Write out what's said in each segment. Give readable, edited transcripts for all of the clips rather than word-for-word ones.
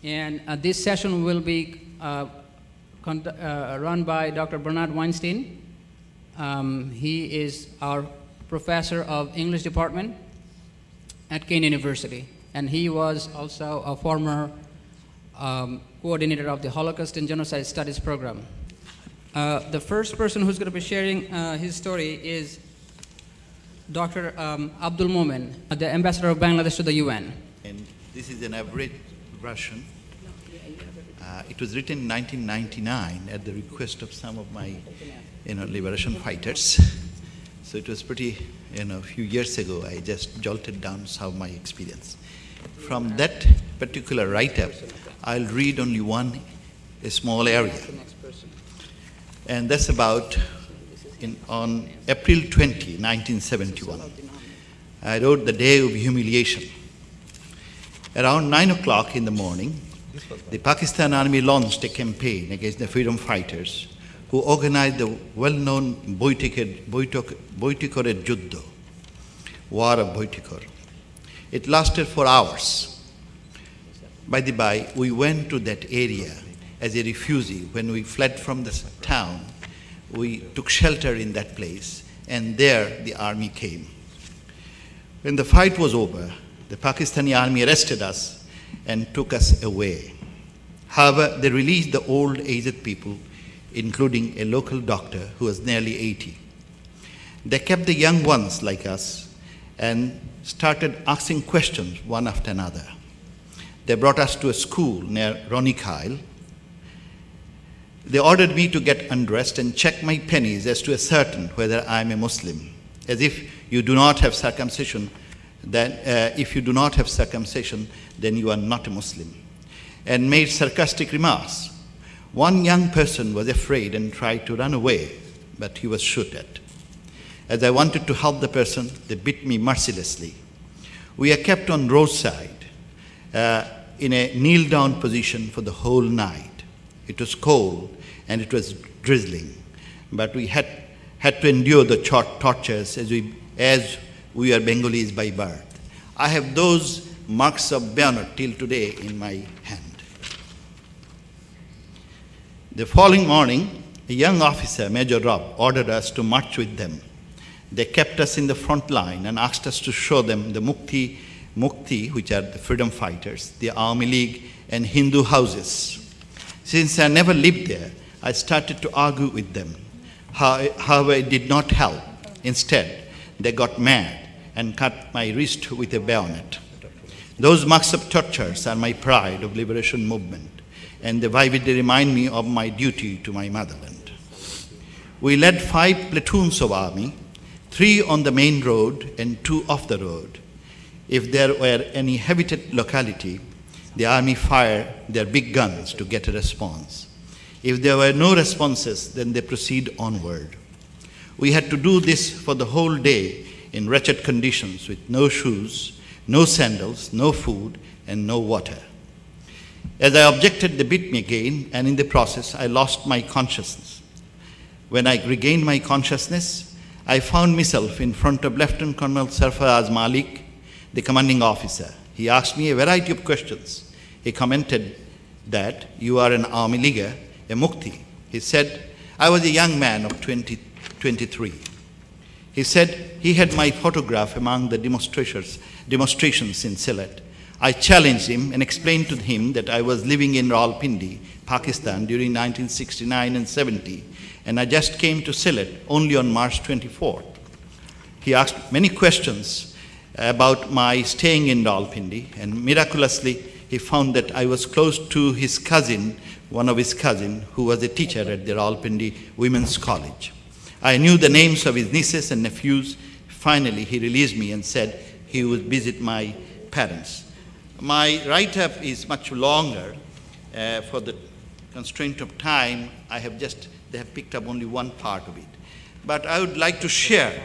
And this session will be run by Dr. Bernard Weinstein. He is our professor of English department at Kean University, and he was also a former coordinator of the Holocaust and Genocide Studies program. The first person who's going to be sharing his story is Dr. Abdul Momen, the ambassador of Bangladesh to the UN. And this is an average version. It was written in 1999 at the request of some of my, liberation fighters. So it was pretty, a few years ago. I just jotted down some of my experience. From that particular write-up, I'll read only a small area. And that's about on April 20, 1971. I wrote the day of humiliation. Around 9 o'clock in the morning, the Pakistan Army launched a campaign against the freedom fighters who organized the well-known Boitikore Juddho, War of Boitikore. It lasted for hours. By the by, we went to that area as a refugee. When we fled from the town, we took shelter in that place, and there the army came. When the fight was over, the Pakistani army arrested us and took us away. However, they released the old aged people, including a local doctor who was nearly 80. They kept the young ones like us and started asking questions one after another. They brought us to a school near Ronikyle. They ordered me to get undressed and check my pennies as to ascertain whether I am a Muslim, as if you do not have circumcision, then then you are not a Muslim, and made sarcastic remarks. One young person was afraid and tried to run away, but he was shot at. As I wanted to help the person, they beat me mercilessly. We are kept on roadside in a kneel-down position for the whole night. It was cold and it was drizzling, but we had to endure the tortures as we are Bengalis by birth. I have those marks of bayonet till today in my hand. The following morning, a young officer, Major Rob, ordered us to march with them. They kept us in the front line and asked us to show them the Mukti, which are the freedom fighters, the Army League, and Hindu houses. Since I never lived there, I started to argue with them. However, it did not help. Instead, they got mad and cut my wrist with a bayonet. Those marks of tortures are my pride of liberation movement, and they vividly remind me of my duty to my motherland. We led 5 platoons of army, 3 on the main road and 2 off the road. If there were any habited locality, the army fired their big guns to get a response. If there were no responses, then they proceed onward. We had to do this for the whole day in wretched conditions with no shoes, no sandals, no food, and no water. As I objected, they beat me again, and in the process, I lost my consciousness. When I regained my consciousness, I found myself in front of Lieutenant Colonel Sarfaraz Malik, the commanding officer. He asked me a variety of questions. He commented that you are an army leaguer, a Mukti. He said, I was a young man of 23. He said he had my photograph among the demonstrations in Sylhet. I challenged him and explained to him that I was living in Rawalpindi, Pakistan during 1969 and 70, and I just came to Sylhet only on March 24th. He asked many questions about my staying in Rawalpindi, and miraculously he found that I was close to his cousin, one of his cousins, who was a teacher at the Rawalpindi Women's College. I knew the names of his nieces and nephews. Finally, he released me and said he would visit my parents. My write-up is much longer. For the constraint of time, they have picked up only one part of it. But I would like to share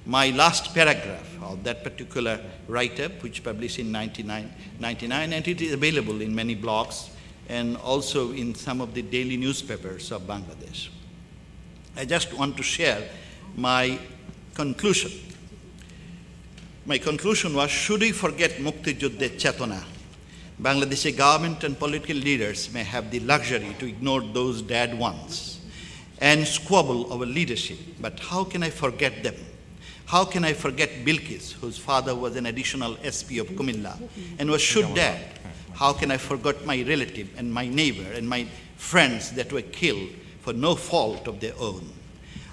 my last paragraph of that particular write-up, which published in 1999, and it is available in many blogs and also in some of the daily newspapers of Bangladesh. I just want to share my conclusion. My conclusion was, should we forget Mukti Juddhe Chetona, Bangladeshi government and political leaders may have the luxury to ignore those dead ones and squabble over leadership, but how can I forget them? How can I forget Bilkis, whose father was an additional SP of Kumilla and was shot dead? How can I forget my relative and my neighbor and my friends that were killed for no fault of their own?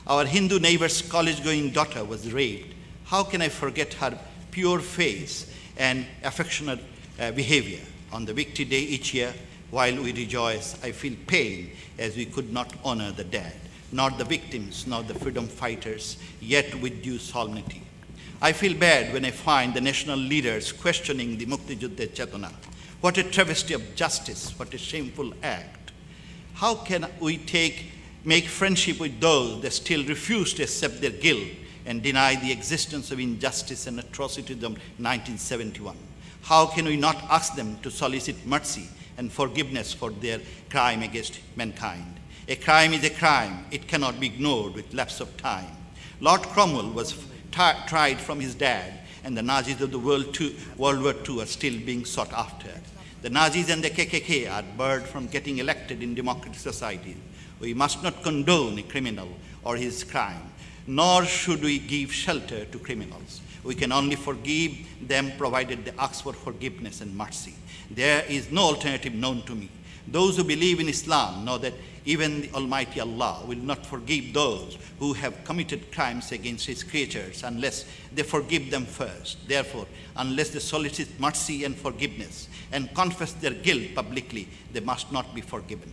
Our Hindu neighbor's college-going daughter was raped. How can I forget her pure face and affectionate behavior? On the Victory Day each year, while we rejoice, I feel pain as we could not honor the dead, not the victims, nor the freedom fighters, yet with due solemnity. I feel bad when I find the national leaders questioning the Mukti Juddhe Chetana. What a travesty of justice, what a shameful act. How can we make friendship with those that still refuse to accept their guilt and deny the existence of injustice and atrocities of 1971? How can we not ask them to solicit mercy and forgiveness for their crime against mankind? A crime is a crime. It cannot be ignored with lapse of time. Lord Cromwell was tried from his dad, and the Nazis of the World War II are still being sought after. The Nazis and the KKK are barred from getting elected in democratic societies. We must not condone a criminal or his crime, nor should we give shelter to criminals. We can only forgive them provided they ask for forgiveness and mercy. There is no alternative known to me. Those who believe in Islam know that even the Almighty Allah will not forgive those who have committed crimes against His creatures unless they forgive them first. Therefore, unless they solicit mercy and forgiveness and confess their guilt publicly, they must not be forgiven.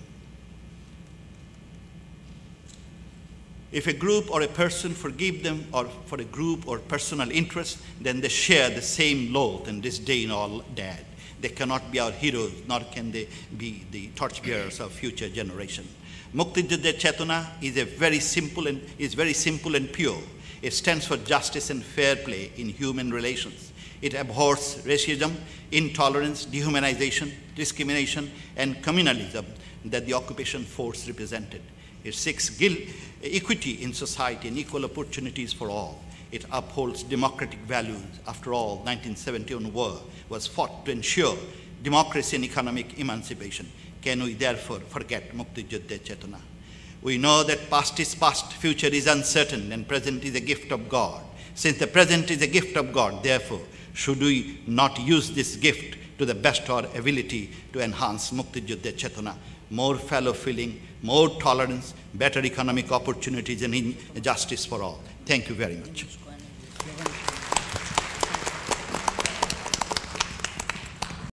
If a group or a person forgive them or for a group or personal interest, then they share the same loath and disdain all dead. They cannot be our heroes, nor can they be the torchbearers of future generation. Mukti Juddhe Chetana is very simple and pure. It stands for justice and fair play in human relations. It abhors racism, intolerance, dehumanization, discrimination, and communalism that the occupation force represented. It seeks equity in society and equal opportunities for all. It upholds democratic values. After all, 1971 war was fought to ensure democracy and economic emancipation. Can we therefore forget Mukti Juddhe Chetana? We know that past is past, future is uncertain, and present is a gift of God. Since the present is a gift of God, therefore, should we not use this gift to the best of our ability to enhance Mukti Juddhe Chetana? More fellow feeling, more tolerance, better economic opportunities, and justice for all. Thank you very much.